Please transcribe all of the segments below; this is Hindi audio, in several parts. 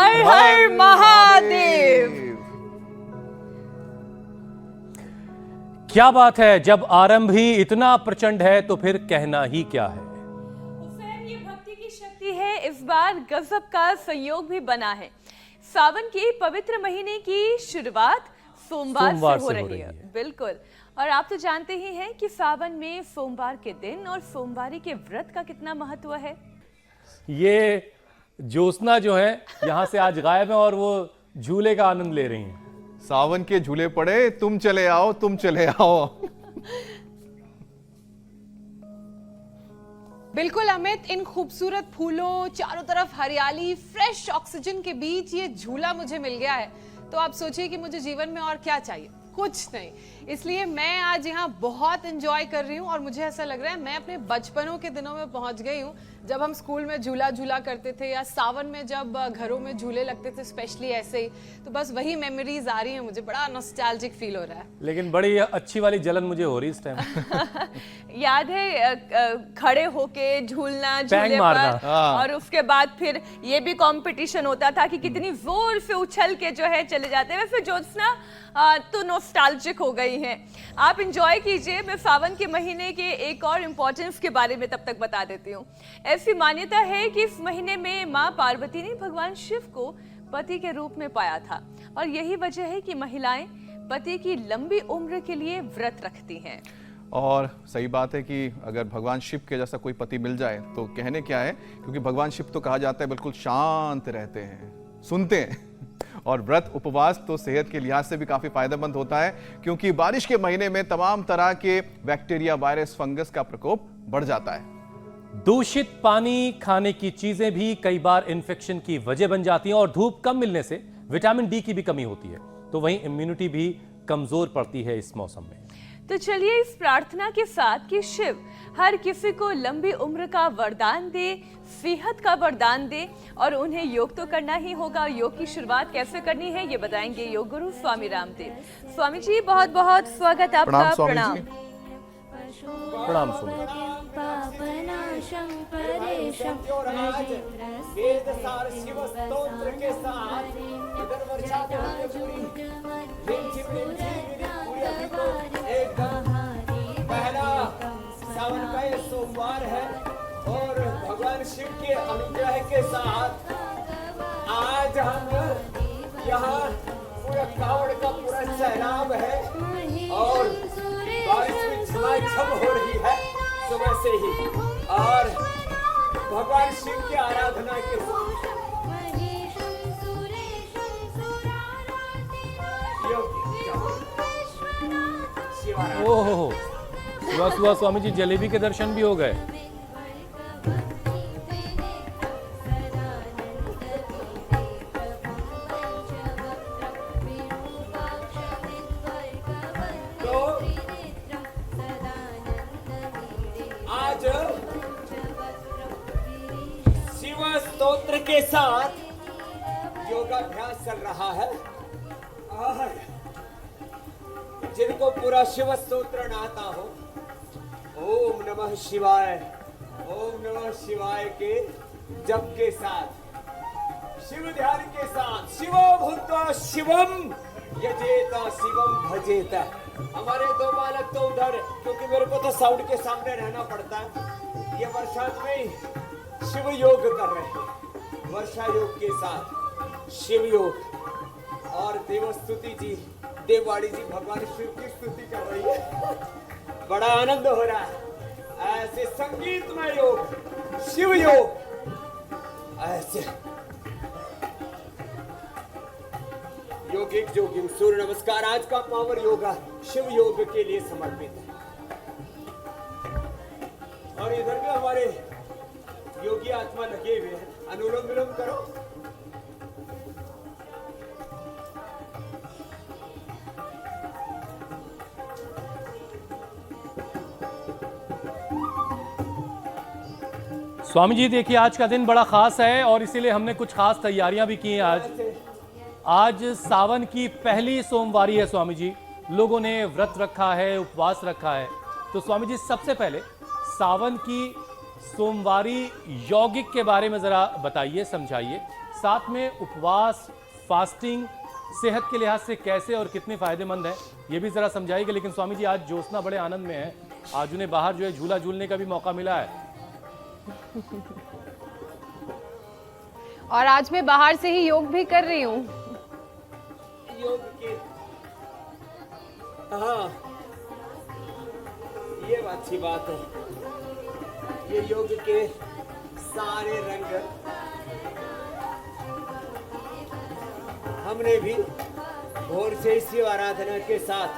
हर हर महादेव। क्या बात है, जब आरंभ ही इतना प्रचंड है तो फिर कहना ही क्या है। हुसैन, ये भक्ति की शक्ति है। इस बार गजब का संयोग भी बना है। सावन के पवित्र महीने की शुरुआत सोमवार से हो रही है। बिल्कुल। और आप तो जानते ही हैं कि सावन में सोमवार के दिन और सोमवारी के व्रत का कितना महत्व है। ये ज्योत्सना जो है यहाँ से आज गायब है और वो झूले का आनंद ले रही हैं। सावन के झूले पड़े, तुम चले आओ, तुम चले आओ। बिल्कुल अमित, इन खूबसूरत फूलों, चारों तरफ हरियाली, फ्रेश ऑक्सीजन के बीच ये झूला मुझे मिल गया है तो आप सोचिए कि मुझे जीवन में और क्या चाहिए। कुछ नहीं। इसलिए मैं आज यहाँ बहुत एंजॉय कर रही हूँ और मुझे ऐसा लग रहा है मैं अपने बचपनों के दिनों में पहुंच गई हूँ, जब हम स्कूल में झूला करते थे या सावन में जब घरों में झूले लगते थे स्पेशली ऐसे ही। तो बस वही मेमोरीज आ रही हैं मुझे, बड़ा नॉस्टैल्जिक फील हो रहा है। लेकिन बड़ी अच्छी वाली जलन मुझे हो रही इस टाइम। याद है खड़े होके झूलना झूले मारना। पर, और उसके बाद फिर ये भी कंपटीशन होता था कि कितनी जोर से उछल के जो है चले जाते हैं। वैसे ज्योत्सना तो नॉस्टैल्जिक हो गई हैं। आप इंजॉय कीजिए। मैं सावन के महीने के एक और इम्पोर्टेंस के बारे में तब तक बता देती हूँ। ऐसी मान्यता है कि इस महीने में माँ पार्वती ने भगवान शिव को पति के रूप में पाया था और यही वजह है कि महिलाएं पति की लंबी उम्र के लिए व्रत रखती हैं। और सही बात है कि अगर भगवान शिव के जैसा कोई पति मिल जाए तो कहने क्या है, क्योंकि भगवान शिव तो कहा जाता है बिल्कुल शांत रहते हैं, सुनते हैं। और व्रत उपवास तो सेहत के लिहाज से भी काफी फायदेमंद होता है, क्योंकि बारिश के महीने में तमाम तरह के बैक्टीरिया, वायरस, फंगस का प्रकोप बढ़ जाता है। दूषित पानी, खाने की चीजें भी कई बार इन्फेक्शन की वजह बन जाती हैं और धूप कम मिलने से विटामिन डी की भी कमी होती है, तो वहीं इम्यूनिटी भी कमजोर पड़ती है इस मौसम में। तो चलिए इस प्रार्थना के साथ कि शिव हर किसी को लंबी उम्र का वरदान दे, सेहत का वरदान दे, और उन्हें योग तो करना ही होगा। योग की शुरुआत कैसे करनी है ये बताएंगे योग गुरु स्वामी रामदेव। स्वामी जी बहुत बहुत स्वागत आपका। प्रणाम। प्रणाम स्वामी। पहला सावन का ये सोमवार है और भगवान शिव के अनुग्रह के साथ आज हम यहाँ पूरा कावड़ का पूरा सैलाब है और बारिश में झमाझम हो रही है सुबह से ही, और भगवान शिव की आराधना के साथ ओहो, सुबह सुबह स्वामी जी जलेबी के दर्शन भी हो गए। तो आज शिव स्तोत्र के साथ योगाभ्यास चल रहा है और जिनको पूरा शिव स्तोत्र न आता हो, ओम नमः शिवाय, ओम नमः शिवाय के जप के साथ, शिव ध्यान के साथ, शिवो भूत्वा शिवम यजेता शिवम भजेता। हमारे दो बालक तो उधर, क्योंकि मेरे को तो साउंड के सामने रहना पड़ता है, ये वर्षांत में शिव योग कर रहे हैं। वर्षा योग के साथ शिव योग, और देवस्तुति जी, देववाड़ी जी भगवान शिव की स्तुति कर रही है। बड़ा आनंद हो रहा है। ऐसे संगीतमय योग, शिव योग, ऐसे योगिक जोगिंग सूर्य नमस्कार आज का पावर योगा शिव योग के लिए समर्पित है। और इधर भी हमारे योगी आत्मा लगे हुए हैं। अनुलोम विलोम करो। स्वामी जी देखिए, आज का दिन बड़ा खास है और इसीलिए हमने कुछ खास तैयारियां भी की हैं। आज सावन की पहली सोमवारी है स्वामी जी, लोगों ने व्रत रखा है, उपवास रखा है। तो स्वामी जी सबसे पहले सावन की सोमवारी यौगिक के बारे में जरा बताइए, समझाइए। साथ में उपवास, फास्टिंग सेहत के लिहाज से कैसे और कितने फायदेमंद है ये भी जरा समझाइएगा। लेकिन स्वामी जी आज ज्योत्सना बड़े आनंद में है, आज उन्हें बाहर जो है झूला झूलने का भी मौका मिला है। और आज मैं बाहर से ही योग भी कर रही हूँ। योग के हाँ, ये अच्छी बात है। ये योग के सारे रंग हमने भी भोर से शिव आराधना के साथ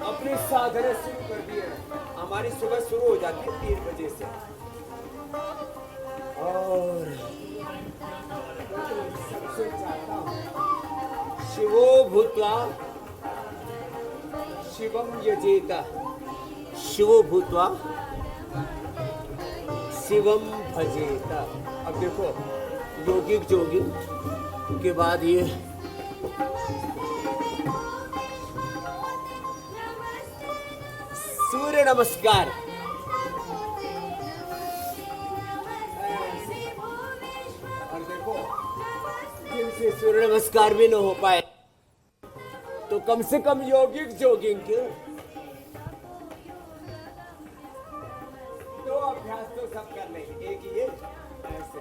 अपनी साधना शुरू कर दी है। हमारी सुबह शुरू हो जाती है 3 बजे से, और सबसे चाहता हूँ शिवो भूत्वा शिवम यजेता, शिवो भूत्वा शिवम भजेता। अब देखो योगिक जोगिक के बाद ये सूर्य नमस्कार, और देखो जिनसे सूर्य नमस्कार भी न हो पाए तो कम से कम योगिक जोगिंग के 2 अभ्यास तो सब कर लेंगे। एक ये ऐसे,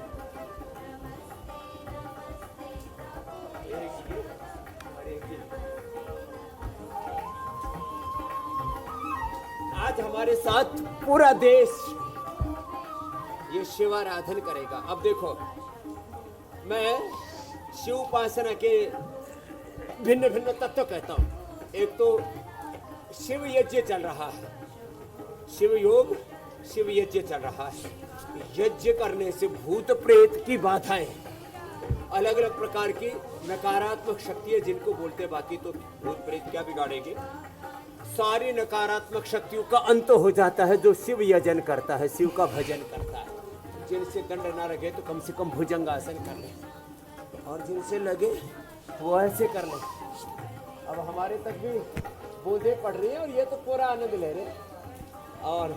एक ये और एक ये। आज हमारे साथ पूरा देश ये शिवाराधन करेगा। अब देखो मैं शिव उपासना के भिन्न भिन्न तत्व कहता हूं। एक तो शिव यज्ञ चल रहा है, शिव योग शिव यज्ञ चल रहा है। यज्ञ करने से भूत प्रेत की बाधाएं, अलग अलग प्रकार की नकारात्मक शक्तियां जिनको बोलते, बाकी तो भूत प्रेत क्या बिगाड़ेंगे, सारी नकारात्मक शक्तियों का अंत हो जाता है जो शिव यजन करता है, शिव का भजन करता है। जिनसे दंड ना लगे तो कम से कम भुजंगासन कर ले, और जिनसे लगे वो ऐसे कर ले। अब हमारे तक भी बूंदें पड़ रही हैं और ये तो पूरा आनंद ले रहे हैं। और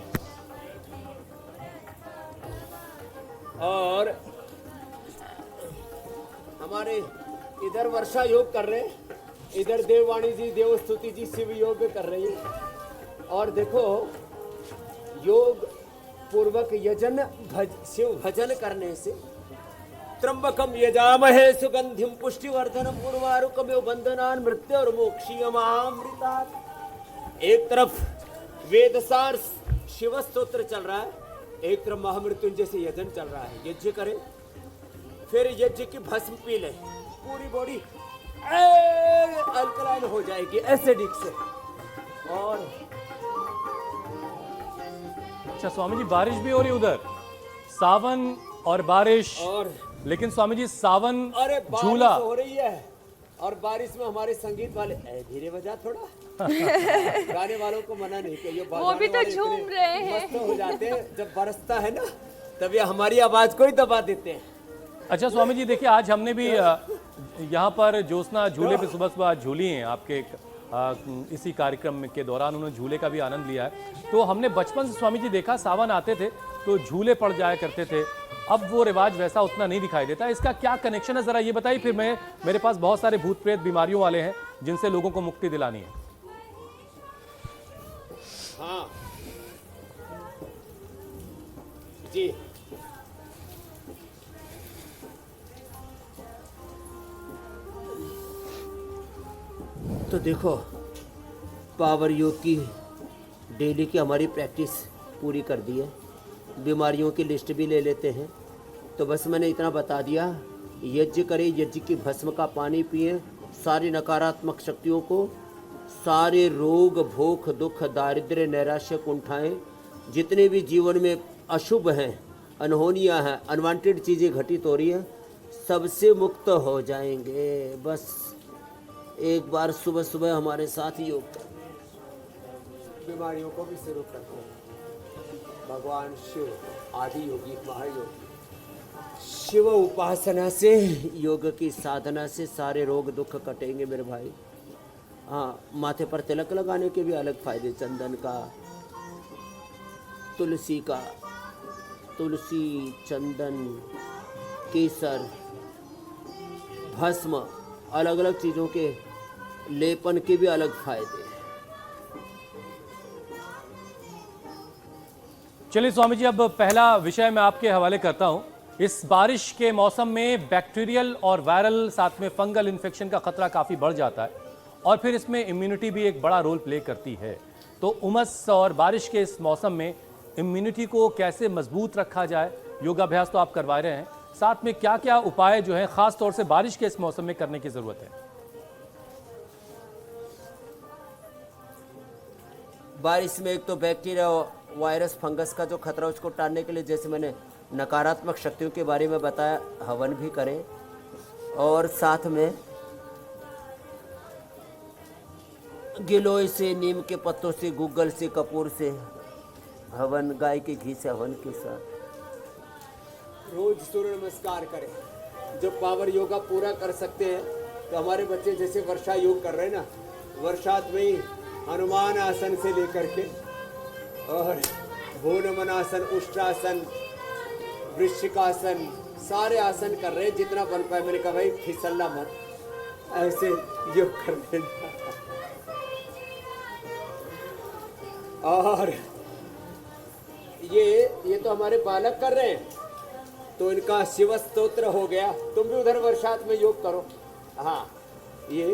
हमारे इधर वर्षा योग कर रहे हैं, इधर देववाणी जी देवस्तुति जी शिव योग कर रही है। और देखो योग पूर्वक यजन शिव भजन करने से त्र्यंबकम यजामहे सुगंधिम पुष्टिवर्धनम उर्वारुकमेव बंधनान् मृत्यु और मोक्षीयमामृतात्। एक तरफ वेदसार शिव स्तोत्र चल रहा है, एक तरफ महामृत्युंजय से यजन चल रहा है। यज्ञ करें, फिर यज्ञ की भस्म पी ले, पूरी बॉडी अल्कलाइन हो जाएगी एसिडिक से। और अच्छा स्वामी जी बारिश भी हो रही उधर, सावन और बारिश। और लेकिन स्वामी जी सावन अरे झूला बारिश हो रही है, और बारिश में हमारे संगीत वाले धीरे बजा थोड़ा गाने वालों को मना नहीं किया, वो भी तो झूम रहे हैं। मस्त हो जाते हैं जब बरसता है ना, तब ये हमारी आवाज को ही दबा देते हैं। अच्छा स्वामी जी देखिए आज हमने भी यहाँ पर ज्योत्सना झूले पे सुबह सुबह झूली हैं आपके इसी कार्यक्रम के दौरान, उन्होंने झूले का भी आनंद लिया है। तो हमने बचपन से स्वामी जी देखा सावन आते थे तो झूले पड़ जाया करते थे, अब वो रिवाज वैसा उतना नहीं दिखाई देता। इसका क्या कनेक्शन है जरा ये बताइए। फिर मेरे पास बहुत सारे भूत प्रेत बीमारियों वाले हैं जिनसे लोगों को मुक्ति दिलानी है। हाँ जी, तो देखो पावर योग की डेली की हमारी प्रैक्टिस पूरी कर दी है, बीमारियों की लिस्ट भी ले लेते हैं। तो बस मैंने इतना बता दिया, यज्ञ करें, यज्ञ की भस्म का पानी पिए, सारी नकारात्मक शक्तियों को, सारे रोग भूख दुख दारिद्र्य नैराश्य कुंठाएं जितने भी जीवन में अशुभ हैं, अनहोनियां हैं, अनवांटेड चीज़ें घटित हो रही हैं, सबसे मुक्त हो जाएंगे। बस एक बार सुबह सुबह हमारे साथ योग बीमारियों को भी शुरू करते हैं। भगवान शिव आदि योगी महायोगी, शिव उपासना से, योग की साधना से सारे रोग दुख कटेंगे मेरे भाई। हाँ, माथे पर तिलक लगाने के भी अलग फायदे, चंदन का, तुलसी का, तुलसी चंदन केसर भस्म, अलग अलग चीज़ों के लेपन के भी अलग फायदे हैं। चलिए स्वामी जी, अब पहला विषय मैं आपके हवाले करता हूं। इस बारिश के मौसम में बैक्टीरियल और वायरल साथ में फंगल इन्फेक्शन का खतरा काफ़ी बढ़ जाता है और फिर इसमें इम्यूनिटी भी एक बड़ा रोल प्ले करती है। तो उमस और बारिश के इस मौसम में इम्यूनिटी को कैसे मजबूत रखा जाए, योगाभ्यास तो आप करवा रहे हैं, साथ में क्या क्या उपाय जो हैं खास तौर से बारिश के इस मौसम में करने की ज़रूरत है? बारिश में एक तो बैक्टीरिया, वायरस, फंगस का जो खतरा उसको टालने के लिए जैसे मैंने नकारात्मक शक्तियों के बारे में बताया, हवन भी करें और साथ में गिलोय से, नीम के पत्तों से, गूगल से, कपूर से हवन, गाय के घी से हवन के साथ रोज सूर्य नमस्कार करें। जो पावर योगा पूरा कर सकते हैं तो हमारे बच्चे जैसे वर्षा योग कर रहे हैं ना, वर्षात में ही हनुमान आसन से लेकर के और भूनमन आसन, उष्ट्रासन, वृश्चिकासन, सारे आसन कर रहे हैं जितना बन पाए। मैंने कहा भाई फिसलना मत, ऐसे योग कर देना। और ये तो हमारे बालक कर रहे हैं तो इनका शिव स्तोत्र हो गया। तुम भी उधर वर्षात में योग करो। हाँ, ये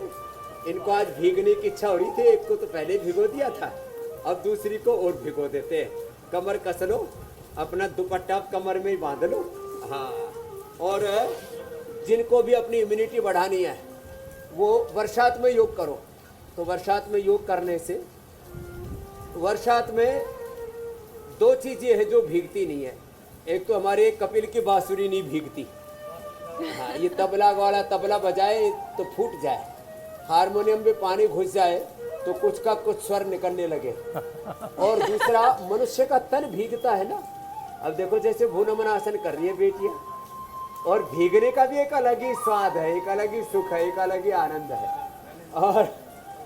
इनको आज भीगने की इच्छा हो रही थी, एक को तो पहले भिगो दिया था, अब दूसरी को और भिगो देते हैं। कमर कस लो, अपना दुपट्टा कमर में ही बांध लो। हाँ, और जिनको भी अपनी इम्यूनिटी बढ़ानी है वो वर्षात में योग करो। तो वर्षात में योग करने से वर्षात में दो चीजें हैं जो भीगती नहीं है। एक तो हमारे कपिल की बांसुरी नहीं भीगती। हाँ, ये तबला वाला तबला बजाए तो फूट जाए, हारमोनियम में पानी घुस जाए तो कुछ का कुछ स्वर निकलने लगे। और दूसरा, मनुष्य का तन भीगता है ना। अब देखो जैसे भूनमन आसन कर रही है बेटियां, और भीगने का भी एक अलग ही स्वाद है, एक अलग ही सुख है, एक अलग ही आनंद है। और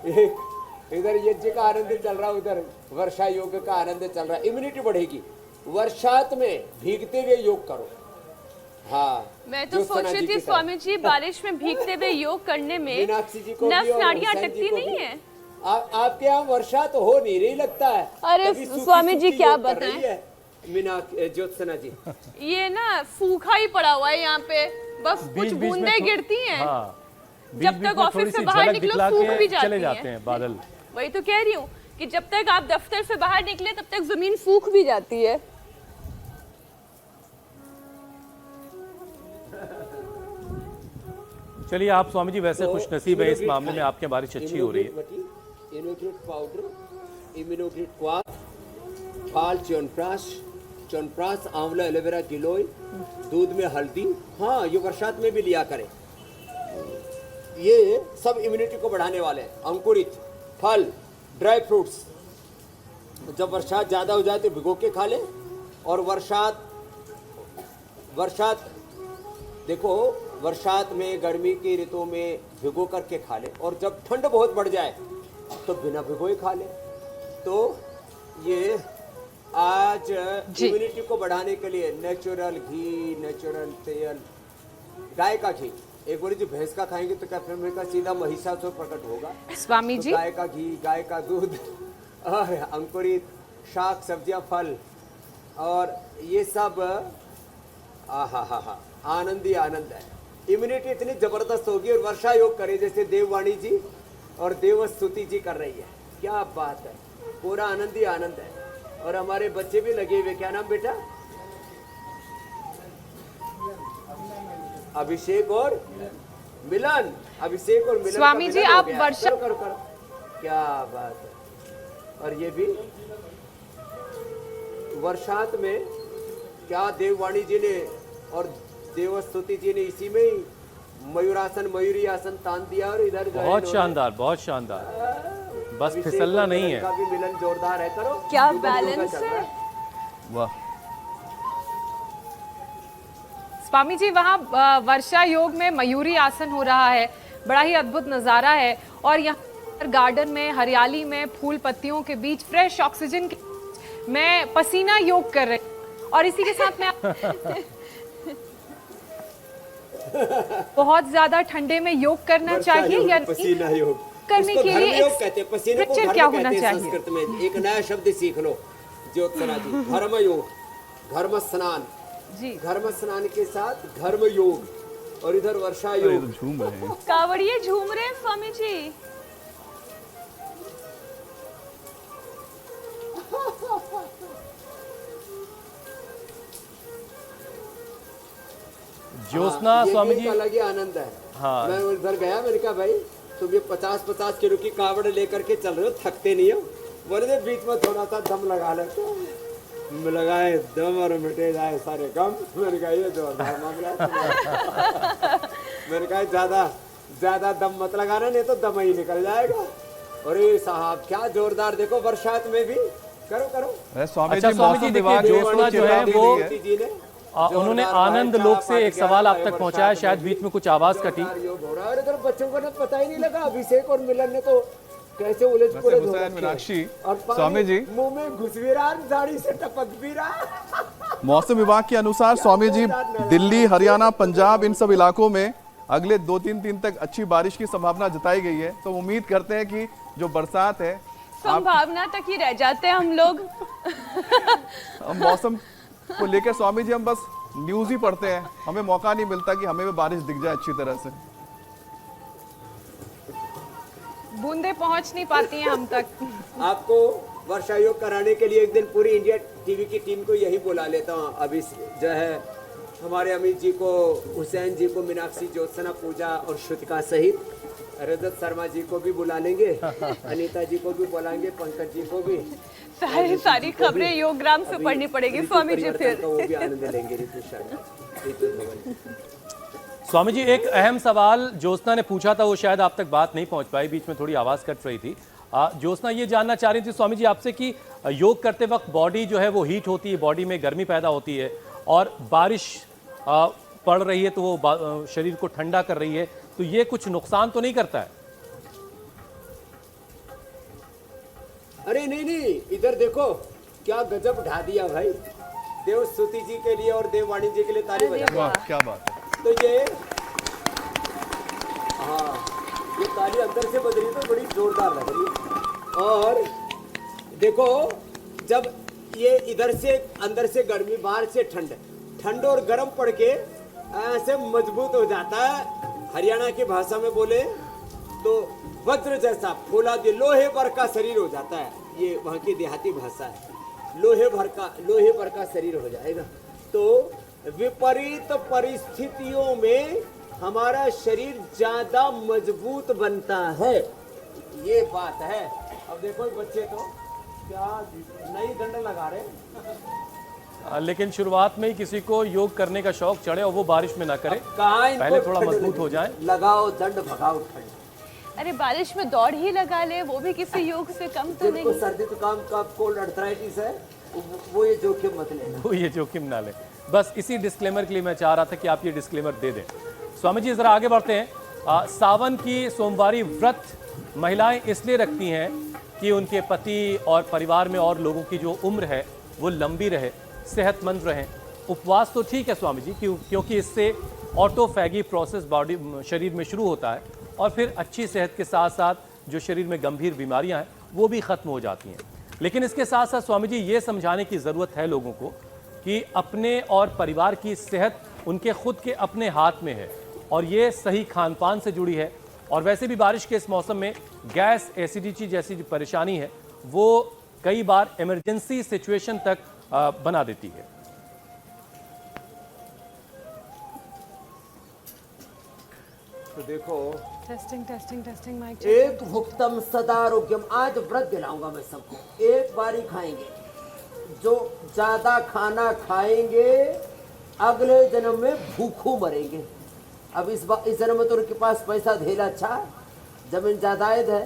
एक इधर यज्ञ का आनंद चल रहा है, उधर वर्षा योग का आनंद चल रहा है। इम्यूनिटी बढ़ेगी। वर्षात में भीगते हुए योग करो। हाँ, मैं तो सोच रही थी स्वामी जी, बारिश में भीगते हुए योग करने में नस नाड़ियां अटकती नहीं है। आपके यहाँ वर्षा तो हो नहीं रही लगता है। अरे स्वामी जी क्या बताएं, मीना ज्योत्सना जी, ये ना सूखा ही पड़ा हुआ है यहाँ पे, बस कुछ बूंदें गिरती हैं। जब तक ऑफिस से बाहर निकलो सूख भी चले जाते हैं बादल। वही तो कह रही हूँ कि जब तक आप दफ्तर से बाहर निकले तब तक जमीन सूख भी जाती है। चलिए, आप स्वामी जी वैसे खुश नसीब है, इस मामले में आपके बारिश अच्छी हो रही है। इम्यूनोग्रिड पाउडर, इम्यूनोग्रिड क्वाथ, फाल च्यवनप्राश, च्यवनप्राश, आंवला, एलोवेरा, गिलोय, दूध में हल्दी। हाँ, ये वर्षात में भी लिया करें। ये सब इम्यूनिटी को बढ़ाने वाले हैं। अंकुरित फल, ड्राई फ्रूट्स, जब बरसात ज़्यादा हो जाए तो भिगो के खा ले। और वर्षात देखो, वर्षात में, गर्मी की ऋतु में भिगो करके खा ले, और जब ठंड बहुत बढ़ जाए तो बिना भिगोए खा ले। तो ये आज इम्यूनिटी को बढ़ाने के लिए नेचुरल घी, नेचुरल तेल, गाय का घी। एक बार जो भैंस का खाएंगे तो क्या फिर का सीधा महिषासुर प्रकट होगा। स्वामी तो जी, गाय का घी, गाय का दूध और अंकुरित शाक सब्जियां, फल, और ये सब आनंद ही आनंद है। इम्यूनिटी इतनी जबरदस्त होगी। और वर्षा योग करे जैसे देववाणी जी और देवस्तुति जी कर रही है, क्या बात है, पूरा आनंद ही आनंद है। और हमारे बच्चे भी लगे हुए, क्या नाम बेटा? अभिषेक और मिलन, अभिषेक और मिलन। स्वामी जी, आप वर्षा करो, क्या बात है। और ये भी वर्षात में क्या देववाणी जी ने और देवस्तुति जी ने इसी में ही मयूरासन, मयूरी आसन तान दिया। और इधर बहुत शानदार, बहुत शानदार, बस फिसलना नहीं है। का भी मिलन जोरदार है। करो, क्या बैलेंस है। वाह स्वामी जी, वहाँ वर्षा योग में मयूरी आसन हो रहा है, बड़ा ही अद्भुत नज़ारा है। और यहाँ गार्डन में, हरियाली में, फूल पत्तियों के बीच, फ्रेश ऑक्सीजन के बीच मैं पसीना योग कर रही हूँ। और इसी के साथ मैं बहुत ज्यादा ठंडे में योग करना वर्षा चाहिए योग, या पसीना योग करने उसको के धर्म लिए योग एक कहते हैं। पसीने को structure धर्म क्या कहते होना हैं चाहिए? संस्कृत में। एक नया शब्द सीख लो ज्योत्सना जी, धर्म योग, धर्म स्नान। जी धर्म स्नान के साथ धर्म योग, और इधर वर्षा अरे, ये योग। तो झूम रहे हैं। कावड़िए झूम रहे हैं स्वामी जी। ज्योत्सना ये स्वामी भी जी एक अलग ही आनंद है। हाँ। मैं उधर गया, मैंने कहा भाई तुम ये 50-50 किलो की कावड़ लेकर के चल रहे हो, थकते नहीं हो? बोले थे बीच में थोड़ा सा दम लगा लेते हो। मैं लगाए दम और मिटे जाए सारे गम। मैंने कहा ये जोरदार मामला है। मैंने कहा ज्यादा दम मत लगाना, नहीं तो दम ही निकल जाएगा। अरे साहब क्या जोरदार, देखो बरसात में भी करो। अरे स्वामी अच्छा, जी, स्वामी मौसम जी, विभाग देखिए, ने ज्योत्सना जो है वो मोदी जी ने उन्होंने जोरदार आनंद भाई लोक साहब से एक पार्टी सवाल आप करा, तक पहुंचाया, बरसात शायद में बीच में कुछ आवाज कटी। जोरदार योग हो रहा है। और इधर बच्चों को ना पता ही नहीं लगा, अभिषेक और मिलन ने तो कैसे उलझ वैसे पुलझ हो हुसैन रखे हैं। मीनाक्षी, और पानी स्वामी जी। मुंह में घुस भी रहा, झाड़ी से टपक भी रहा। मौसम विभाग के अनुसार स्वामी जी, दिल्ली, हरियाणा, पंजाब, इन सब इलाकों में अगले 2-3 दिन तक अच्छी बारिश की संभावना जताई गई है। तो उम्मीद करते हैं कि जो बरसात है, संभावना तक ही रह जाते हैं हम लोग। हम मौसम को लेकर स्वामी जी हम बस न्यूज ही पढ़ते हैं, हमें मौका नहीं मिलता कि हमें भी बारिश दिख जाए अच्छी तरह से। बूंदे पहुंच नहीं पाती हैं हम तक। आपको वर्षा योग कराने के लिए एक दिन पूरी इंडिया टीवी की टीम को यही बुला लेता हूँ। अभी जो है हमारे अमित जी को, हुसैन जी को, मीनाक्षी, ज्योत्सना, पूजा और श्रुतिका सहित रजत शर्मा जी को भी बुला लेंगे, अनीता जी को भी बुलाएंगे, पंकज जी को भी। सारी खबरें योगग्राम से पढ़नी पड़ेगी ऋतु स्वामी जी परिवर्तन फिर। का वो भी आनंद लेंगे ऋतु शर्मा, ऋतु धवन। स्वामी जी, एक अहम सवाल ज्योत्सना ने पूछा था, वो शायद आप तक बात नहीं पहुंच पाई, बीच में थोड़ी आवाज कट रही थी। ज्योत्सना ये जानना चाह रही थी स्वामी जी आपसे कि योग करते वक्त बॉडी जो है वो हीट होती है, बॉडी में गर्मी पैदा होती है, और बारिश पड़ रही है तो वो शरीर को ठंडा कर रही है, तो ये कुछ नुकसान तो नहीं करता है? अरे नहीं, इधर देखो क्या गजब ढा दिया भाई। देव स्तुति जी के लिए और देववाणी जी के लिए ताली बजा। वाह, क्या बात है। तो ये हाँ, ये ताली अंदर से बज रही तो बड़ी जोरदार लग रही है। और देखो जब ये इधर से अंदर से गर्मी, बाहर से ठंड, ठंड और गर्म पड़ के ऐसे मजबूत हो जाता है। हरियाणा की भाषा में बोले तो वज्र जैसा फौलादी लोहे भर का शरीर हो जाता है। ये वहाँ की देहाती भाषा है। लोहे भर का शरीर हो जाएगा। तो विपरीत परिस्थितियों में हमारा शरीर ज्यादा मजबूत बनता है, ये बात है। अब देखो बच्चे तो क्या नई दंड लगा रहे हैं। लेकिन शुरुआत में ही किसी को योग करने का शौक चढ़े और वो बारिश में ना करे, कहाँ इनको पहले थोड़ा ठंड मजबूत लगी? हो जाए। लगाओ दंड, भगाओ ठंड। अरे बारिश में दौड़ ही लगा ले, वो भी किसी योग से कम तो जिनको नहीं। सर्दी जुकाम का कोल्ड अर्थराइटिस है वो ये जोखिम मत लेना। वो ये जोखिम ना ले। बस इसी डिस्क्लेमर के लिए मैं चाह रहा था कि आप ये डिस्क्लेमर दे दें। स्वामी जी जरा आगे बढ़ते हैं। सावन की सोमवारी व्रत महिलाएं इसलिए रखती हैं कि उनके पति और परिवार में और लोगों की जो उम्र है वो लंबी रहे, सेहतमंद रहें। उपवास तो ठीक है स्वामी जी, क्योंकि इससे ऑटोफैगी प्रोसेस बॉडी शरीर में शुरू होता है और फिर अच्छी सेहत के साथ साथ जो शरीर में गंभीर बीमारियां हैं वो भी ख़त्म हो जाती हैं। लेकिन इसके साथ साथ स्वामी जी ये समझाने की ज़रूरत है लोगों को कि अपने और परिवार की सेहत उनके खुद के अपने हाथ में है, और ये सही खान पान से जुड़ी है। और वैसे भी बारिश के इस मौसम में गैस, एसिडिटी जैसी जो परेशानी है वो कई बार इमरजेंसी सिचुएशन तक बना देती है। तो देखो टेस्टिंग माइक। एक भुक्तम सदारोग्यम, आज व्रत दिलाऊंगा मैं सबको, एक बारी खाएंगे। जो ज्यादा खाना खाएंगे अगले जन्म में भूखों मरेंगे। अब इस जन्म में तो उनके पास पैसा ढेर अच्छा, जमीन जायदाद है,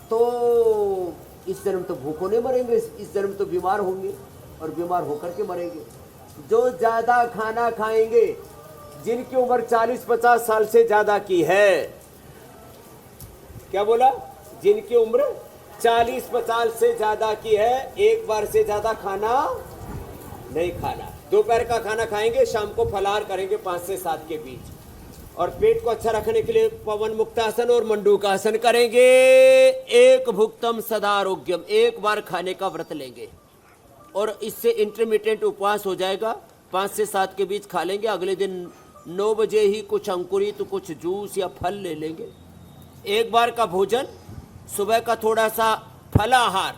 तो इस जन्म तो भूखों नहीं मरेंगे, इस जन्म तो बीमार होंगे और बीमार होकर के मरेंगे। जो ज्यादा खाना खाएंगे, जिनकी उम्र 40-50 साल से ज्यादा की है, क्या बोला, जिनकी उम्र 40-50 से ज्यादा की है, एक बार से ज्यादा खाना नहीं खाना। दोपहर का खाना खाएंगे, शाम को फलाहार करेंगे 5 से 7 के बीच। और पेट को अच्छा रखने के लिए पवन मुक्तासन और मंडूकासन करेंगे। एक भुक्तम सदा आरोग्यम, एक बार खाने का व्रत लेंगे और इससे इंटरमिटेंट उपवास हो जाएगा। 5 से 7 के बीच खा लेंगे, अगले दिन 9 बजे ही कुछ अंकुरित कुछ जूस या फल ले लेंगे। एक बार का भोजन, सुबह का थोड़ा सा फलाहार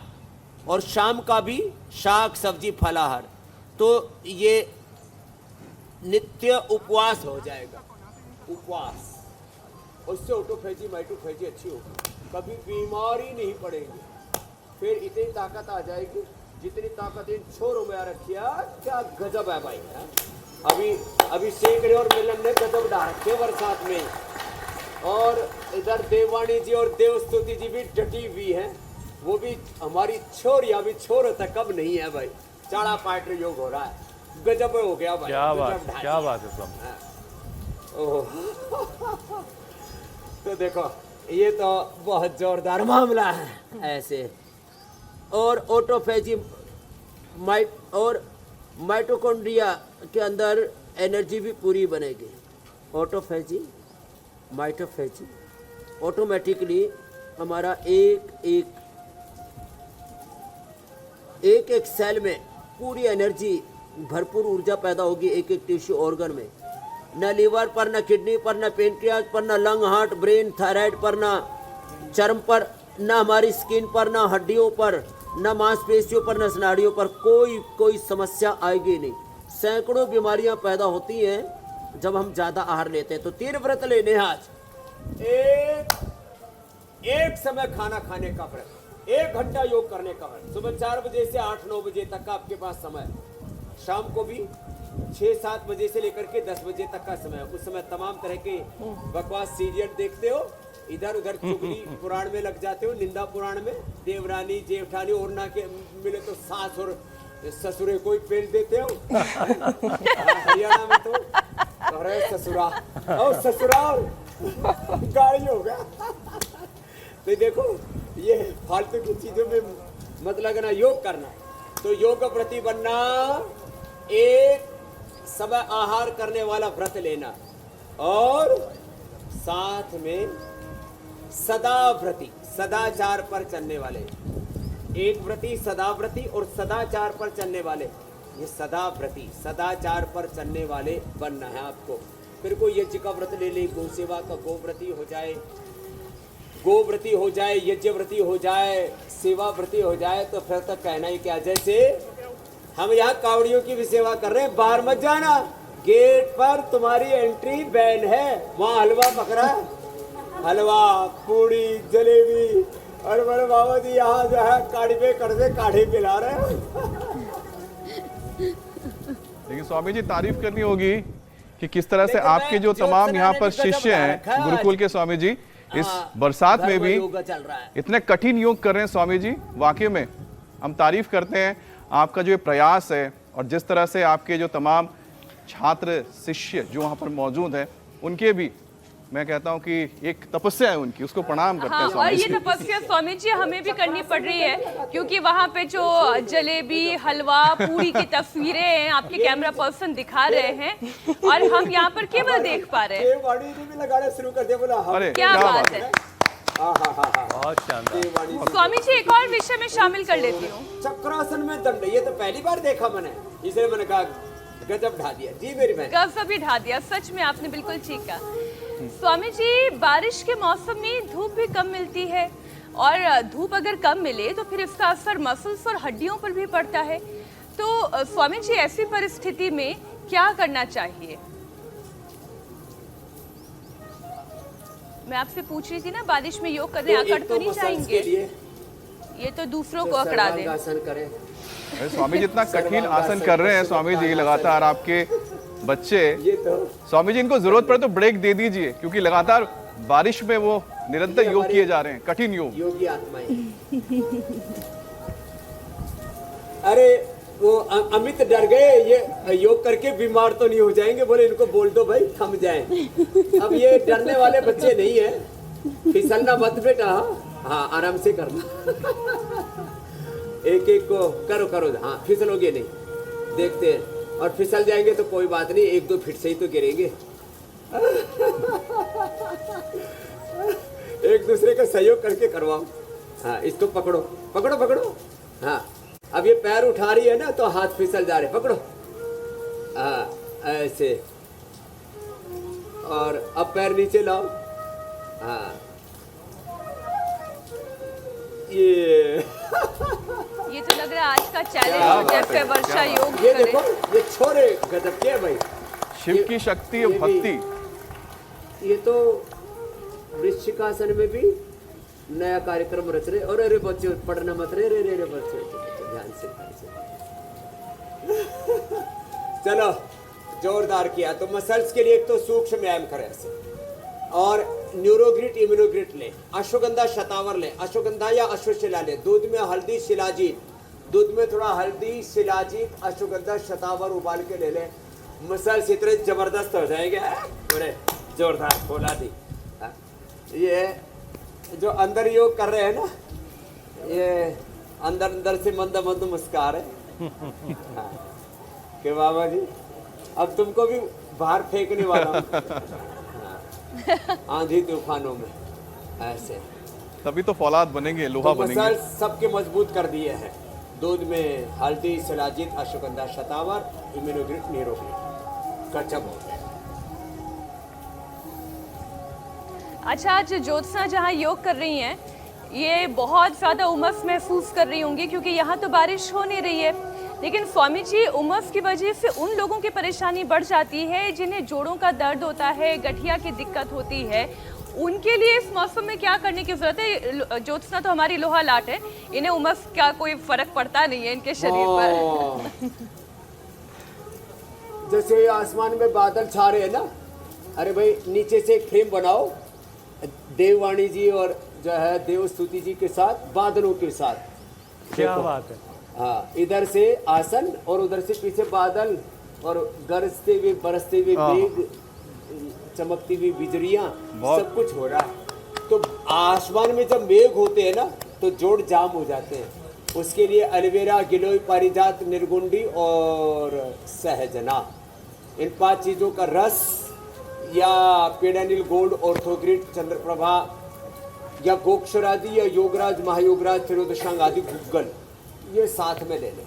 और शाम का भी शाक सब्जी फलाहार, तो ये नित्य उपवास हो जाएगा। उपवास, उससे ऑटोफेजी माइटोफेजी अच्छी होगी, कभी बीमारी नहीं पड़ेगी। फिर इतनी ताकत आ जाएगी जितनी ताकत इन छोरों में आ रखी है। क्या गजब है भाई है? अभी शेखरे और मिलन ने गजब डाल रखे बरसात में। और इधर देवानी जी और देवस्तुति जी भी डटी हुई है, वो भी हमारी छोरियां भी छोर तक कब नहीं है भाई। चाड़ा पाट योग हो रहा है, गजब हो गया भाई। क्या बात, गजब ढाई। क्या बात है स्वामी। ओह तो देखो ये तो बहुत जोरदार मामला है ऐसे। और ऑटोफेजी और माइटोकॉन्ड्रिया के अंदर एनर्जी भी पूरी बनेगी। ऑटोफेजी माइटोफेजी ऑटोमेटिकली हमारा एक सेल में पूरी एनर्जी, भरपूर ऊर्जा पैदा होगी एक टिश्यू ऑर्गन में। न लीवर पर, न किडनी पर, न पेनक्रियाज पर, न लंग, हार्ट, ब्रेन, थायराइड पर, न चर्म पर, न हमारी स्किन पर, न हड्डियों पर, न मांसपेशियों पर, न स्नायुओं पर कोई समस्या आएगी नहीं। सैकड़ों बीमारियां पैदा होती हैं जब हम ज्यादा आहार लेते हैं। तो 3 व्रत लेने आज। एक समय खाना खाने का व्रत, 1 घंटा योग करने का व्रत। सुबह 4 बजे से 8-9 बजे तक का आपके पास समय, शाम को भी 6-7 बजे से लेकर के 10 बजे तक का समय। उस समय तमाम तरह के बकवास सीरियल देखते हो, इधर उधर चुगली पुराण में लग जाते हो, निंदा पुराण में देवरानी जेठानी और ना के मिले तो सास और ससुरे को ही पेल देते हो। हरियाणा में तो अरे ससुरा और ससुराल गाड़ी हो गया। तो देखो ये फालतू की चीजों में मत लगना, योग करना। तो योग व्रती बनना, एक समय आहार करने वाला व्रत लेना और साथ में सदाव्रती, सदाचार पर चलने वाले। एक व्रती, सदाव्रती और सदाचार पर चलने वाले। ये सदाव्रती, सदाचार पर चलने वाले बनना है आपको। फिर कोई यज्ञ का व्रत ले ले, गौ सेवा का गोव्रती हो जाए, गोव्रती हो जाए, यज्ञव्रती हो जाए, सेवा व्रती हो जाए, तो फिर तक कहना ही क्या। जैसे हम यहाँ कावड़ियों की भी सेवा कर रहे हैं, बाहर मत जाना, गेट पर तुम्हारी एंट्री बैन है। वहाँ हलवा पकड़ा, हलवा पूड़ी जलेबी, और बड़े बाबा जी यहाँ जो है काढ़े कड़वे काढ़े पिला रहे हैं। लेकिन स्वामी जी तारीफ करनी होगी कि किस तरह से आपके जो तमाम यहाँ पर शिष्य हैं गुरुकुल के स्वामी जी, इस बरसात में भी इतने कठिन योग कर रहे हैं स्वामी जी। वाकई में हम तारीफ करते हैं आपका जो प्रयास है, और जिस तरह से आपके जो तमाम छात्र शिष्य जो वहाँ पर मौजूद हैं उनके भी मैं कहता हूँ कि एक तपस्या है उनकी, उसको प्रणाम करते हैं और स्वामी ये जी। तपस्या स्वामी जी हमें भी करनी पड़ रही है, क्योंकि वहाँ पे जो जलेबी हलवा पूरी की तस्वीरें हैं आपके कैमरा पर्सन दिखा रहे हैं और हम यहाँ पर केवल देख पा रहे हैं। देववाणी जी भी लगाना शुरू कर दिया, बोला हाँ। अरे क्या बात है। बहुत शानदार। देववाणी जी। स्वामी जी एक और विषय में शामिल कर लेती हूँ। चक्रासन में दंड, ये तो पहली बार देखा मैंने, इसलिए मैंने कहा गजब ढा दिया। जी मेरी बहन। गजब ही ढा दिया, सच में आपने बिल्कुल ठीक कहा। स्वामी जी बारिश के मौसम में धूप भी कम मिलती है, और धूप अगर कम मिले तो फिर इसका असर मसल्स और हड्डियों पर भी पड़ता है। तो स्वामी जी ऐसी परिस्थिति में क्या करना चाहिए? मैं आपसे पूछ रही थी ना, बारिश में योग करने अकड़ तो नहीं जाएंगे? ये तो दूसरों को अकड़ा दे। आसन करें। अरे स्वामी जी इतना कठिन आसन कर रहे हैं स्वामी जी लगातार, आपके बच्चे। ये तो स्वामी जी इनको जरूरत पड़े तो ब्रेक दे दीजिए, क्योंकि लगातार बारिश में वो निरंतर योग किए जा रहे हैं, कठिन योग। योगी आत्माएं। अरे वो अमित डर गए, ये योग करके बीमार तो नहीं हो जाएंगे, बोले इनको बोल दो भाई थम जाएं। अब ये डरने वाले बच्चे नहीं है, फिसलना मत बेटा, हाँ आराम से करना। एक एक को करो, हाँ फिसलोगे नहीं। देखते हैं और फिसल जाएंगे तो कोई बात नहीं, 1-2 फीट से ही तो गिरेंगे। एक दूसरे का सहयोग करके करवाओ। हाँ, इसको पकड़ो पकड़ो पकड़ो। हाँ, अब ये पैर उठा रही है ना तो हाथ फिसल जा रहे, पकड़ो। हाँ, ऐसे। और अब पैर नीचे लाओ। हाँ, ये तो लग रहा है आज का चैलेंज हो जैसे वर्षा योग ये करे। देखो, ये छोरे गजब के है भाई। शिव की शक्ति और ये भी- भक्ति। ये तो वृश्चिकासन में भी नया कार्यक्रम रच रहे। और अरे बच्चे पढ़ना मत रे रे रे रे बच्चे, ध्यान से ध्यान से। चलो, जोरदार किया। तो मसल्स के लिए एक तो सूक्ष्म व्यायाम करें ऐसे, और न्यूरोग्रिट इम्यूनोग्रिट ले, अश्वगंधा शतावर ले, अश्वगंधा या अश्वशिला ले, दूध में हल्दी शिलाजीत, दूध में थोड़ा हल्दी शिलाजीत अश्वगंधा शतावर उबाल के ले ले। मसल्स इतने जबरदस्त हो जाएंगे, बड़े जोरदार खोला दी। ये जो अंदर योग कर रहे हैं ना, ये अंदर अंदर से मंद मंद मुस्कार है। हाँ, कि बाबा जी अब तुमको भी बाहर फेंकने वाला हूं। हाँ, आंधी तूफानों में ऐसे। तभी तो फौलाद बनेंगे, लोहा तो बनेंगे। मसल सबके मजबूत कर दिए हैं। दूध में हल्दी शिलाजीत अश्वगंधा शतावर इम्यूनोग्रिट न्यूरोग्रिट गजब हो गया। अच्छा, आज ज्योत्सना जहाँ योग कर रही हैं, ये बहुत ज़्यादा उमस महसूस कर रही होंगी क्योंकि यहाँ तो बारिश हो नहीं रही है। लेकिन स्वामी जी, उमस की वजह से उन लोगों की परेशानी बढ़ जाती है जिन्हें जोड़ों का दर्द होता है, गठिया की दिक्कत होती है। उनके लिए इस मौसम में क्या करने की जरूरत है? ज्योत्सना तो हमारी लोहा लाट है, इन्हें उमस का कोई फर्क पड़ता नहीं है इनके शरीर पर। जैसे आसमान में बादल छा रहे हैं ना, अरे भाई नीचे से एक फ्रेम बनाओ, देववाणी जी और जो है देवस्तुति जी के साथ, बादलों के साथ। क्या बात है। हाँ, इधर से आसन और उधर से पीछे बादल, और गरजते हुए बरसते हुए मेघ, चमकती हुई बिजलियां, सब कुछ हो रहा है। तो आसमान में जब मेघ होते हैं ना तो जोड़ जाम हो जाते हैं। उसके लिए एलोवेरा, गिलोय, पारिजात, निर्गुंडी और सहजना, इन 5 चीजों का रस, या पेडानिल गोल्ड, ऑर्थोग्रिड, चंद्रप्रभा, या गोक्षरादि, या योगराज, महायोगराज, त्रियोदशांग आदि गुग्गल, ये साथ में ले लें।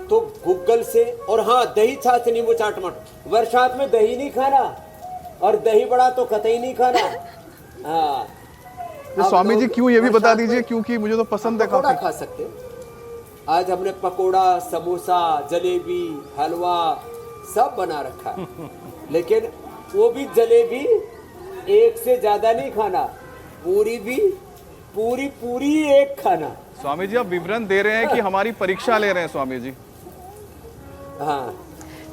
तो गुग्गल से, और हाँ, दही छाछ नींबू चाट मट। बरसात में दही नहीं खाना, और दही बड़ा तो कतई नहीं खाना। हाँ, तो स्वामी जी क्यों, ये भी बता दीजिए, क्योंकि मुझे तो पसंद है पकौड़ा काफी। खा सकते हैं। आज हमने पकोड़ा, समोसा, जलेबी, हलवा सब बना रखा है। लेकिन वो भी जलेबी एक से ज्यादा नहीं खाना, पूरी भी पूरी एक खाना। स्वामी जी आप विवरण दे रहे हैं कि हमारी परीक्षा ले रहे हैं स्वामी जी। हाँ,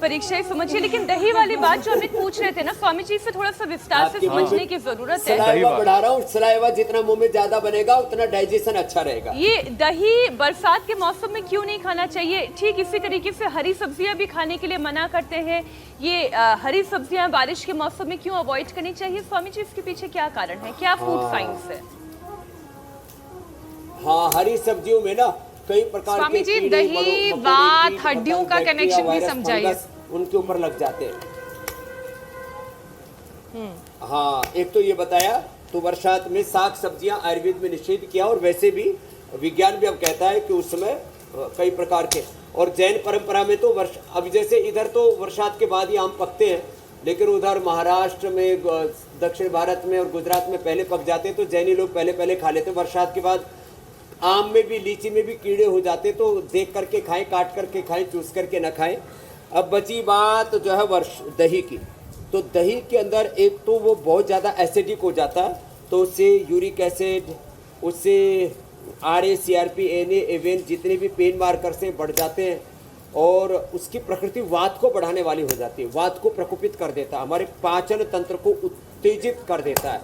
परीक्षा ही समझिए। लेकिन दही वाली बात जो अमित पूछ रहे थे ना स्वामी जी, इसे थोड़ा सा विस्तार से आपकी समझने की जरूरत है। सलाइवा बढ़ा रहा हूँ। सलाइवा जितना मुंह में ज्यादा बनेगा उतना डाइजेशन अच्छा रहेगा। ये दही बरसात के मौसम में क्यों नहीं खाना चाहिए? ठीक इसी तरीके से हरी सब्जियां भी खाने के लिए मना करते हैं। ये हरी सब्जियां बारिश के मौसम में क्यों अवॉइड करनी चाहिए स्वामी जी? इसके पीछे क्या कारण है, क्या फूड साइंस है? हाँ, हरी सब्जियों में ना कई प्रकार स्वामी के जी, कीड़े, दही, मकोड़े, वात, कीट, हड्डियों पतंग, का बैक्टीरिया, connection भी वायरस, समझाइए। फंगस उनके ऊपर लग जाते हैं। हाँ, एक तो ये बताया। तो बरसात में साग सब्जियां आयुर्वेद में निषेध किया, और वैसे भी विज्ञान भी अब कहता है कि उस समय कई प्रकार के, और जैन परंपरा में तो अब जैसे इधर तो बरसात के बाद ही आम पकते हैं, लेकिन उधर महाराष्ट्र में, दक्षिण भारत में और गुजरात में पहले पक जाते हैं। तो जैनी लोग पहले खा लेते हैं। बरसात के बाद आम में भी, लीची में भी कीड़े हो जाते, तो देख करके खाएं, काट करके खाएं, चूस करके न खाएं। अब बची बात जो है दही की। तो दही के अंदर एक तो वो बहुत ज़्यादा एसिडिक हो जाता है, तो उससे यूरिक एसिड, उससे RA, CRP, NA, एवेन जितने भी पेन मार्कर्स हैं बढ़ जाते हैं, और उसकी प्रकृति वात को बढ़ाने वाली हो जाती है, वात को प्रकोपित कर देता है, हमारे पाचन तंत्र को उत्तेजित कर देता है।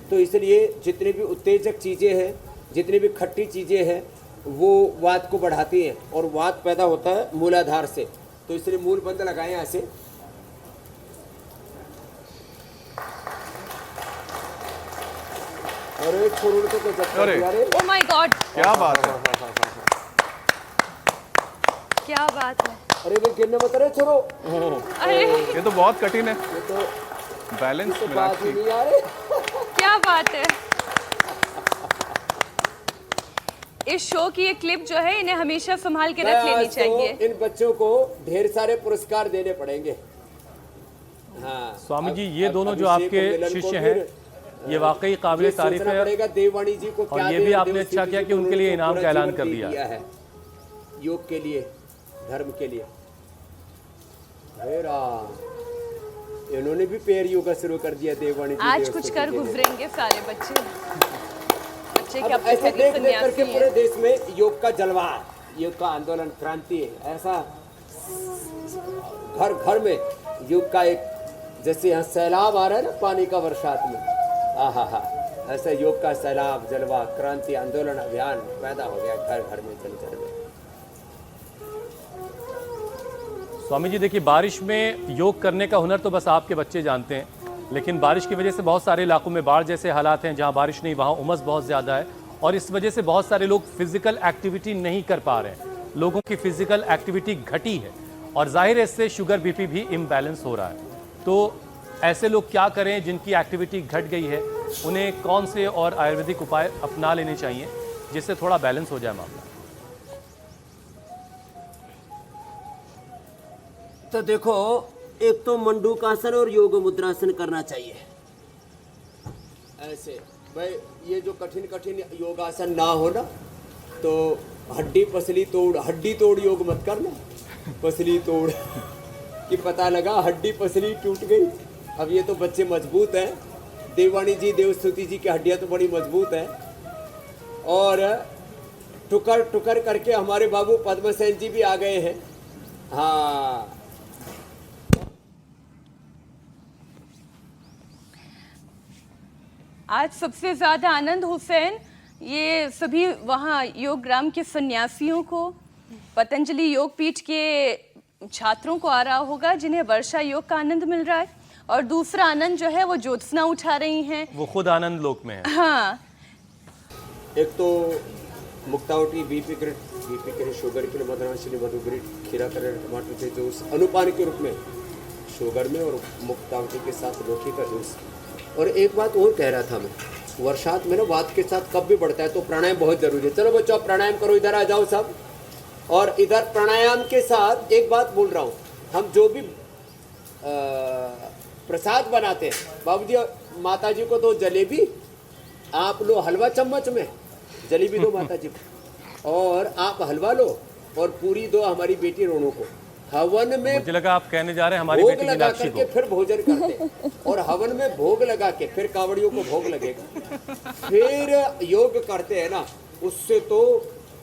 तो इसलिए जितने भी उत्तेजक चीज़ें हैं, जितनी भी खट्टी चीज़ें हैं, वो वात को बढ़ाती हैं, और वात पैदा होता है मूलाधार से। तो इसलिए मूल बंद लगाएं ऐसे। अरे छोड़ तो कुछ अरे। ओ माय गॉड, क्या बात है। क्या बात है। अरे वे गिरने मत रहे छोड़ो, अरे ये तो बहुत कठिन है, ये तो बैलेंस बात ही मीनाक्षी। नहीं आ रही। क्या बात है। इस शो की ये क्लिप जो है इन्हें हमेशा संभाल के रख लेनी आज तो चाहिए। इन बच्चों को ढेर सारे पुरस्कार देने पड़ेंगे। हाँ, स्वामी जी, अब- ये अब दोनों जो अभिषेक आपके और मिलन को शिष्य भी, हैं, ये वाकई काबिल ये तारीफ सोचना है। पड़ेगा देववाणी जी को क्या और ये दें, भी आपने देवस्थिति अच्छा किया जी कि को उनके लिए उन्होंने इनाम पूरा का ऐलान जीवन कर दे दिया। है योग के लिए, धर्म के लिए। हे राम, इन्होंने भी पैर योगा शुरू कर दिया देववाणी जी आज देवस्थिति कुछ कर के लिए। गुजरेंगे सारे बच्चे। बच्चे अब क्या ऐसे देख देख करके सन्यासी पूरे हैं। देश में योग का जलवा है, योग का आंदोलन, क्रांति है। ऐसा घर घर में योग का एक, जैसे यहाँ सैलाब आ रहा है ना पानी का बरसात में, हा, ऐसा योग का सैलाब, जलवा, क्रांति, आंदोलन, अभियान पैदा हो गया घर घर में, जन जन में। स्वामी जी देखिए, बारिश में योग करने का हुनर तो बस आपके बच्चे जानते हैं, लेकिन बारिश की वजह से बहुत सारे इलाकों में बाढ़ जैसे हालात हैं, जहां बारिश नहीं वहां उमस बहुत ज़्यादा है, और इस वजह से बहुत सारे लोग फिजिकल एक्टिविटी नहीं कर पा रहे हैं। लोगों की फिजिकल एक्टिविटी घटी है और जाहिर है इससे शुगर बीपी भी इम्बैलेंस हो रहा है। तो ऐसे लोग क्या करें जिनकी एक्टिविटी घट गई है, उन्हें कौन से और आयुर्वेदिक उपाय अपना लेने चाहिए जिससे थोड़ा बैलेंस हो जाए मामला? तो देखो, एक तो मंडूकासन और योग मुद्रासन करना चाहिए। ऐसे भाई, ये जो कठिन कठिन योगासन ना हो ना, तो हड्डी पसली तोड़ योग मत करना। पसली तोड़ कि पता लगा हड्डी पसली टूट गई। अब ये तो बच्चे मजबूत हैं, देववाणी जी, देवस्तुति जी की हड्डियां तो बड़ी मजबूत हैं, और टुकर टुकर करके हमारे बाबू पद्मसेन जी भी आ गए हैं। हाँ, आज सबसे ज्यादा आनंद हुसैन ये सभी वहाँ योग ग्राम के सन्यासियों को, पतंजलि योग पीठ के छात्रों को आ रहा होगा जिन्हें वर्षा योग का आनंद मिल रहा है, और दूसरा आनंद जो है वो ज्योत्सना उठा रही हैं। वो खुद आनंद लोक में है। हाँ, एक तो मुक्तावटी, बीपी ग्रिड, शुगर के लिए मधुराशिनी, मधु ग्रिड, खीरा करें, टमाटर के जूस अनुपान के रूप में शुगर में, और मुक्तावटी के साथ लौकी का जूस। और एक बात और कह रहा था मैं, वर्षात में ना वात के साथ कब भी बढ़ता है, तो प्राणायाम बहुत जरूरी है। चलो बच्चों, आप प्राणायाम करो, इधर आ जाओ सब। और इधर प्राणायाम के साथ एक बात बोल रहा हूँ, हम जो भी प्रसाद बनाते हैं, बाबूजी माता जी को दो जलेबी, आप लो हलवा चम्मच में, जलेबी दो माता जी को, और आप हलवा लो, और पूरी दो हमारी बेटी रोनू को। हवन में मुझे लगा आप कहने जा रहे हैं हमारी भोग बेटी लगा मीनाक्षी करके को। फिर भोजन करते, और हवन में भोग लगा के फिर कावड़ियों को भोग लगेगा, फिर योग करते हैं ना, उससे तो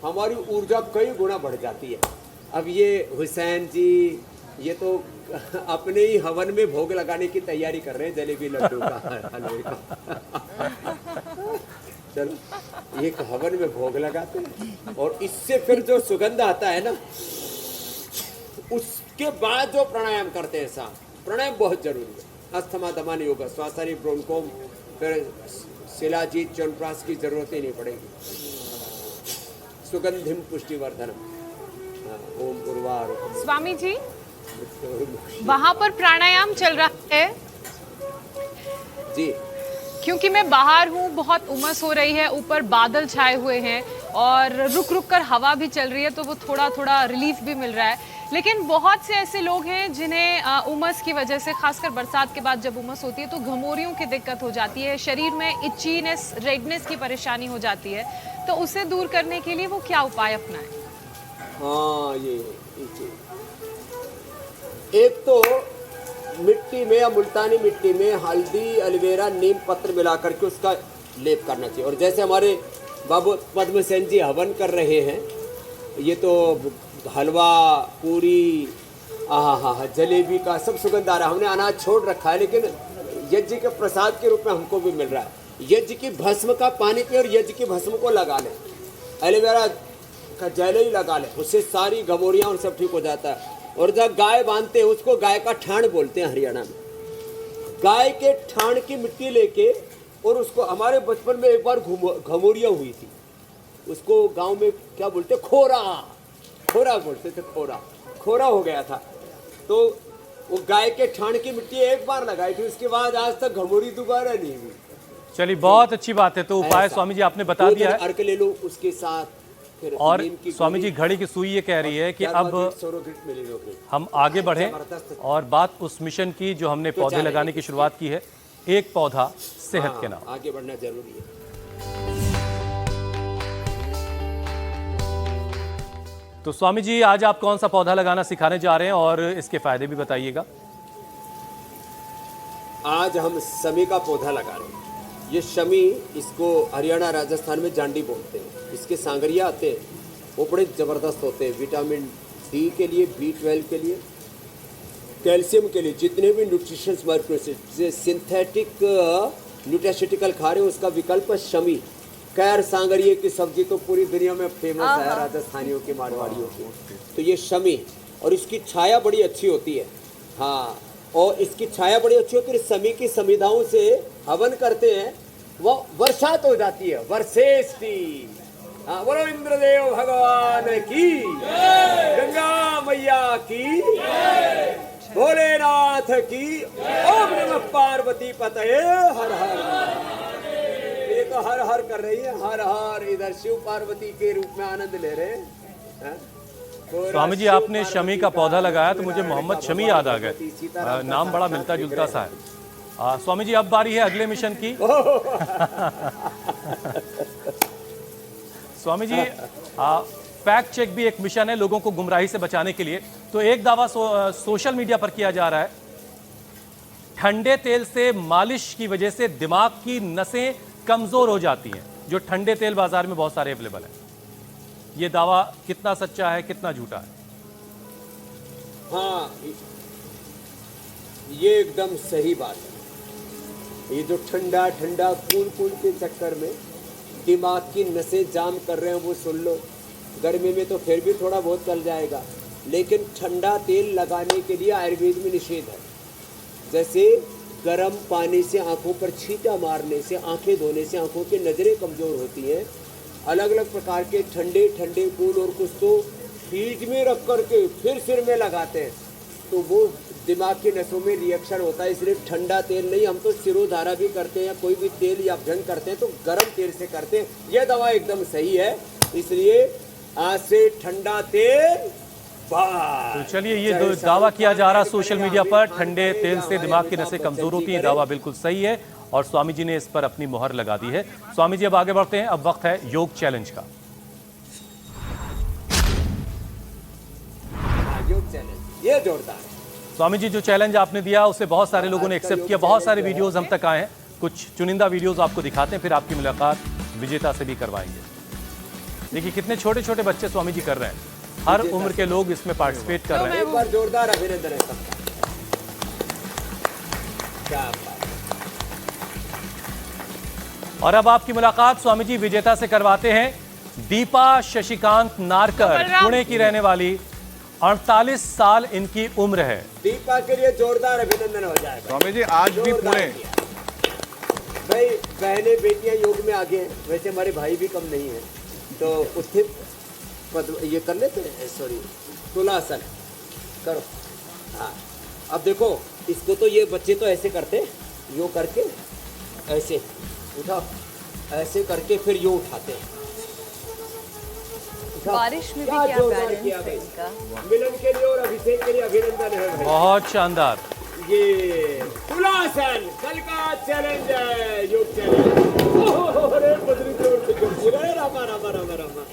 हमारी ऊर्जा कई गुना बढ़ जाती है। अब ये हुसैन जी, ये तो अपने ही हवन में भोग लगाने की तैयारी कर रहे हैं, जलेबी लड्डू का, हलवे का। चलो, एक हवन में भोग लगाते हैं, और इससे फिर जो सुगंध आता है ना, उसके बाद जो प्राणायाम करते हैं साहब, प्राणायाम बहुत जरूरी है। अस्थमा दमन योग, श्वासानी, ब्रोंकोम, फिर शिलाजीत, च्यवनप्राश की जरूरत ही नहीं पड़ेगी। सुगंधिम पुष्टिवर्धनम, ओम गुरुवार। स्वामी जी, वहां पर प्राणायाम चल रहा है जी, क्योंकि मैं बाहर हूँ, बहुत उमस हो रही है, ऊपर बादल छाए हुए हैं और रुक रुक कर हवा भी चल रही है, तो वो थोड़ा थोड़ा रिलीफ भी मिल रहा है। लेकिन बहुत से ऐसे लोग हैं जिन्हें उमस की वजह से, खासकर बरसात के बाद जब उमस होती है तो घमौरियों की दिक्कत हो जाती है, शरीर में इचीनेस, रेडनेस की परेशानी हो जाती है, तो उसे दूर करने के लिए वो क्या उपाय अपनाएं? हाँ, ये एक तो मिट्टी में या मुल्तानी मिट्टी में हल्दी, एलोवेरा, नीम पत्र मिला करके उसका लेप करना चाहिए। और जैसे हमारे बाबू पद्मसेन जी हवन कर रहे हैं, ये तो हलवा, पूरी, हाँ, जलेबी का सब सुगंध आ रहा है। हमने अनाज छोड़ रखा है, लेकिन यज्ञ के प्रसाद के रूप में हमको भी मिल रहा है। यज्ञ की भस्म का पानी पे और यज्ञ की भस्म को लगा लें, एलोवेरा का जेल ही लगा लें, उससे सारी घमौरियाँ और सब ठीक हो जाता है। और जब गाय बांधते हैं उसको गाय का ठाण बोलते हैं हरियाणा में। गाय के ठाण की मिट्टी लेके, और उसको, हमारे बचपन में एक बार घमौरियाँ हुई थी, उसको गांव में क्या बोलते, खोरा बोलते थे, खोरा हो गया था, तो वो गाय के ठाण की मिट्टी एक बार लगाई थी, उसके बाद आज तक घमोरी दोबारा नहीं हुई। चलिए, बहुत अच्छी बात है। तो उपाय स्वामी जी आपने बता दिया है। अर्क ले लो, उसके साथ फिर और नीम की स्वामी जी गोली, घड़ी की सुई ये कह रही है कि अब सौरोगिट मिली लोग। हम आगे बढ़ें और बात उस मिशन की जो हमने पौधे लगाने की शुरुआत की है, एक पौधा सेहत के नाम। आगे बढ़ना जरूरी है। तो स्वामी जी आज आप कौन सा पौधा लगाना सिखाने जा रहे हैं और इसके फायदे भी बताइएगा। आज हम शमी का पौधा लगा रहे हैं। ये शमी, इसको हरियाणा राजस्थान में जांडी बोलते हैं। इसके सांगरिया आते हैं, वो बड़े ज़बरदस्त होते हैं विटामिन डी के लिए, B12 के लिए, कैल्शियम के लिए, जितने भी न्यूट्रिशंस माइक्रोन्यूट्रिएंट्स सिंथेटिक न्यूट्रास्यूटिकल खा रहे हो उसका विकल्प है शमी। खैर सांगरिये की सब्जी तो पूरी दुनिया में फेमस है, राजस्थानियों की, मारवाड़ियों की। तो ये शमी, और इसकी छाया बड़ी अच्छी होती है। हाँ, और इसकी छाया बड़ी अच्छी होती है। शमी की समिधाओं से हवन करते हैं, वो बरसात हो जाती है, वर्षेष्टि। हाँ, बोलो इंद्रदेव भगवान की, गंगा मैया की, भोलेनाथ की, ओम नमः पार्वती पतये हर हर। ये तो हर हर कर रही है, हर हर। इधर शिव पार्वती के रूप में आनंद ले रहे हैं। हाँ? स्वामी जी आपने शमी का पौधा लगाया तो मुझे मोहम्मद शमी याद आ गए। नाम बड़ा मिलता जुलता सा है। स्वामी जी अब बारी है अगले मिशन की। स्वामी जी फैक्ट चेक भी एक मिशन है लोगों को गुमराही से बचाने के लिए। तो एक दावा सोशल मीडिया पर किया जा रहा है, ठंडे तेल से मालिश की वजह से दिमाग की नसें कमजोर हो जाती हैं, जो ठंडे तेल बाजार में बहुत सारे अवेलेबल है। ये दावा कितना सच्चा है, कितना झूठा है? हाँ, ये एकदम सही बात है। ये जो ठंडा ठंडा कूल कूल के चक्कर में दिमाग की नसें जाम कर रहे हैं, वो सुन लो। गर्मी में तो फिर भी थोड़ा बहुत चल जाएगा, लेकिन ठंडा तेल लगाने के लिए आयुर्वेद में निषेध है। जैसे गर्म पानी से आंखों पर छींटा मारने से, आंखें धोने से आंखों की नज़रें कमज़ोर होती हैं। अलग अलग प्रकार के ठंडे ठंडे कूल, और कुछ तो फ्रीज में रख करके फिर सिर में लगाते हैं, तो वो दिमाग की नसों में रिएक्शन होता है। इसलिए ठंडा तेल नहीं, हम तो सिरोधारा भी करते हैं, कोई भी तेल या अभ्यंग करते हैं तो गर्म तेल से करते हैं। यह दवा एकदम सही है, इसलिए आज से ठंडा तेल। तो चलिए, ये दावा किया जा रहा सोशल मीडिया पर, ठंडे तेल से दिमाग की नसें कमजोर होती हैं, दावा बिल्कुल सही है और स्वामी जी ने इस पर अपनी मोहर लगा दी है। स्वामी जी अब आगे बढ़ते हैं, अब वक्त है योग चैलेंज का। योग चैलेंज ये जोरदार है। स्वामी जी जो चैलेंज आपने दिया उसे बहुत सारे लोगों ने एक्सेप्ट किया, बहुत सारे वीडियोस हम तक आए हैं। कुछ चुनिंदा वीडियोस आपको दिखाते हैं, फिर आपकी मुलाकात विजेता से भी करवाएंगे। देखिए कितने छोटे छोटे बच्चे स्वामी जी कर रहे हैं, हर उम्र के लोग इसमें पार्टिसिपेट कर रहे हैं। एक बार जोरदार अभिनंदन है सबका। क्या बात। और अब आपकी मुलाकात स्वामी जी विजेता से करवाते हैं। दीपा शशिकांत नारकर, पुणे की रहने वाली, 48 साल इनकी उम्र है। दीपा के लिए जोरदार अभिनंदन हो जाएगा। स्वामी जी आज भी पुणे। भाई बहनें बेटियां योग में आगे हैं, वैसे हमारे भाई भी कम नहीं है, तो उत्थित ये कर लेते हैं, सॉरी तुलासन करो। हाँ, अब देखो इसको तो ये बच्चे तो ऐसे करते, यो करके ऐसे उठाओ, ऐसे करके फिर यो उठाते हैं। बारिश में भी क्या क्या जोरदार बैलेंस किया है भाई। इनका। मिलन के लिए और अभिषेक के लिए अभिनंदन है भाई। बहुत शानदार। ये तुलासन कल का चैलेंज है, योग चैलेंज। अरे बद्री जोर रामा रामा रामा रामा।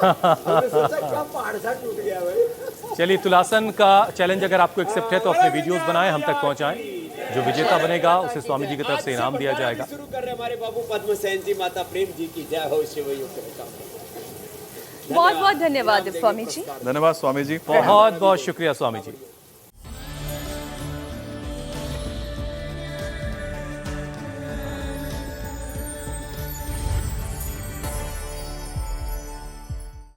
हमने सोचा क्या पहाड़ सा टूट गया भाई। चलिए, तुलासन का चैलेंज अगर आपको एक्सेप्ट है तो अपने वीडियोस बनाएं, हम तक पहुंचाएं। जो विजेता बनेगा उसे स्वामी जी की तरफ से इनाम दिया जाएगा। शुरू कर रहे हमारे बाबू पद्म सेन जी, माता प्रेम जी की जय हो। शिव योग का बहुत बहुत धन्यवाद स्वामी जी। धन्यवाद स्वामी जी। बहुत बहुत शुक्रिया स्वामी जी।